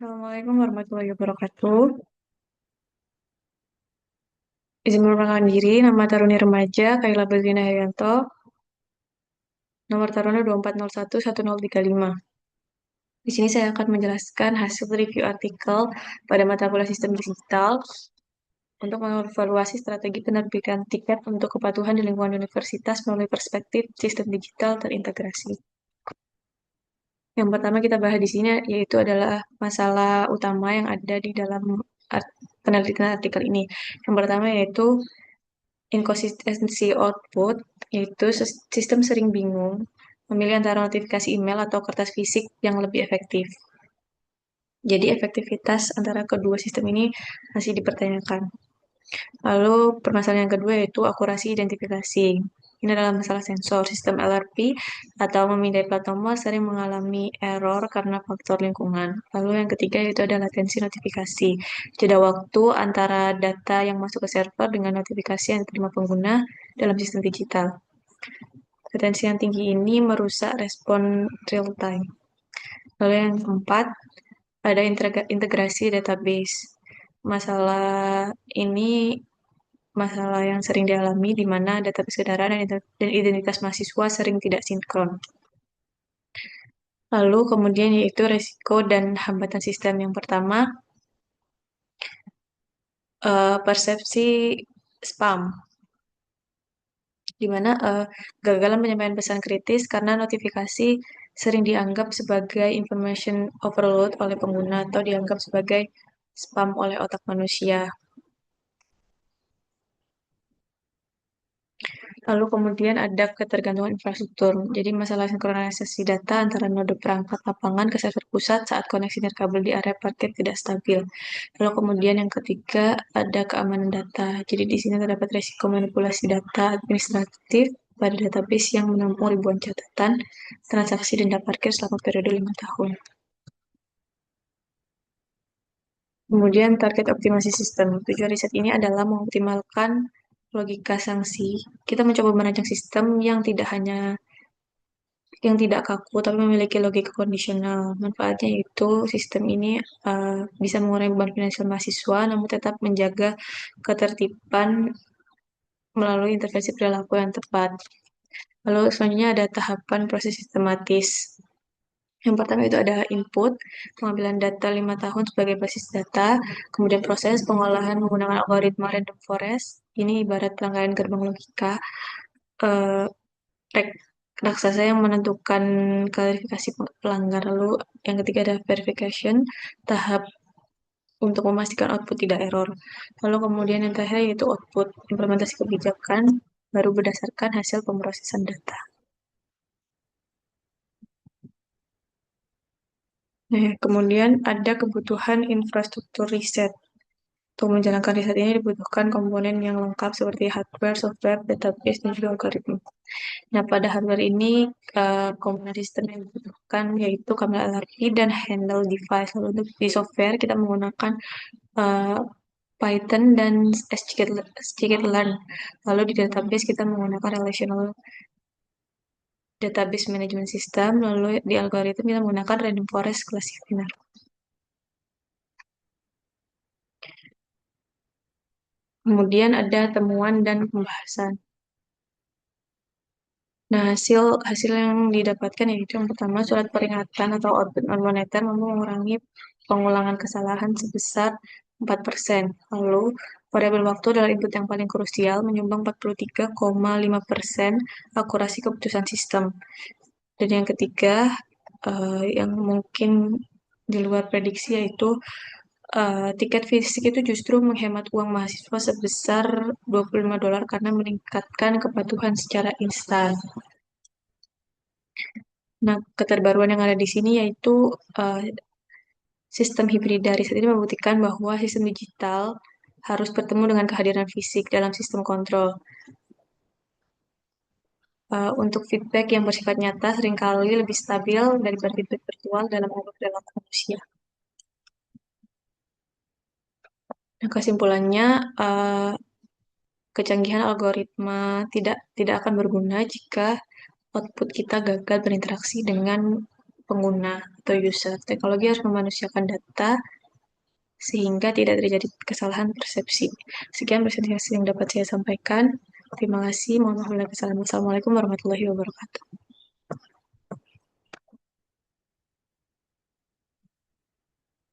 Assalamualaikum warahmatullahi wabarakatuh. Izin memperkenalkan diri, nama Taruni Remaja, Kaila Bazina Herianto, nomor taruna 24011035. Di sini saya akan menjelaskan hasil review artikel pada mata kuliah Sistem Digital untuk mengevaluasi strategi penerbitan tiket untuk kepatuhan di lingkungan universitas melalui perspektif sistem digital terintegrasi. Yang pertama kita bahas di sini yaitu adalah masalah utama yang ada di dalam penelitian artikel ini. Yang pertama yaitu inkonsistensi output, yaitu sistem sering bingung memilih antara notifikasi email atau kertas fisik yang lebih efektif. Jadi efektivitas antara kedua sistem ini masih dipertanyakan. Lalu permasalahan yang kedua yaitu akurasi identifikasi. Ini adalah masalah sensor. Sistem LRP atau memindai plat nomor sering mengalami error karena faktor lingkungan. Lalu yang ketiga yaitu ada latensi notifikasi. Jeda waktu antara data yang masuk ke server dengan notifikasi yang diterima pengguna dalam sistem digital. Latensi yang tinggi ini merusak respon real time. Lalu yang keempat, ada integrasi database. Masalah ini masalah yang sering dialami di mana database kendaraan dan identitas mahasiswa sering tidak sinkron. Lalu kemudian yaitu resiko dan hambatan sistem. Yang pertama, persepsi spam, di mana gagalan penyampaian pesan kritis karena notifikasi sering dianggap sebagai information overload oleh pengguna atau dianggap sebagai spam oleh otak manusia. Lalu kemudian ada ketergantungan infrastruktur. Jadi masalah sinkronisasi data antara node perangkat lapangan ke server pusat saat koneksi nirkabel di area parkir tidak stabil. Lalu kemudian yang ketiga ada keamanan data. Jadi di sini terdapat risiko manipulasi data administratif pada database yang menampung ribuan catatan transaksi denda parkir selama periode 5 tahun. Kemudian target optimasi sistem. Tujuan riset ini adalah mengoptimalkan logika sanksi. Kita mencoba merancang sistem yang tidak kaku tapi memiliki logika kondisional. Manfaatnya itu sistem ini bisa mengurangi beban finansial mahasiswa namun tetap menjaga ketertiban melalui intervensi perilaku yang tepat. Lalu selanjutnya ada tahapan proses sistematis. Yang pertama itu ada input, pengambilan data 5 tahun sebagai basis data, kemudian proses pengolahan menggunakan algoritma random forest. Ini ibarat rangkaian gerbang logika. Eh, raksasa yang menentukan klarifikasi pelanggar. Lalu yang ketiga ada verification, tahap untuk memastikan output tidak error. Lalu kemudian yang terakhir yaitu output, implementasi kebijakan baru berdasarkan hasil pemrosesan data. Nah, kemudian ada kebutuhan infrastruktur riset. Untuk menjalankan riset ini dibutuhkan komponen yang lengkap seperti hardware, software, database, dan juga algoritma. Nah, pada hardware ini komponen sistem yang dibutuhkan yaitu kamera LRP dan handle device. Lalu untuk di software kita menggunakan uh, Python dan scikit-learn. Lalu di database kita menggunakan relational database management system. Lalu di algoritma kita menggunakan random forest classifier. Kemudian ada temuan dan pembahasan. Nah, hasil hasil yang didapatkan yaitu yang pertama surat peringatan atau output non moneter mampu mengurangi pengulangan kesalahan sebesar 4%. Lalu, variabel waktu adalah input yang paling krusial menyumbang 43,5% akurasi keputusan sistem. Dan yang ketiga, yang mungkin di luar prediksi yaitu tiket fisik itu justru menghemat uang mahasiswa sebesar $25 karena meningkatkan kepatuhan secara instan. Nah, keterbaruan yang ada di sini yaitu sistem hibrida. Riset ini membuktikan bahwa sistem digital harus bertemu dengan kehadiran fisik dalam sistem kontrol. Untuk feedback yang bersifat nyata seringkali lebih stabil daripada feedback virtual dalam mengubah perilaku manusia. Nah, kesimpulannya, kecanggihan algoritma tidak akan berguna jika output kita gagal berinteraksi dengan pengguna atau user. Teknologi harus memanusiakan data sehingga tidak terjadi kesalahan persepsi. Sekian presentasi yang dapat saya sampaikan. Terima kasih. Mohon maaf bila kesalahan. Wassalamualaikum warahmatullahi wabarakatuh.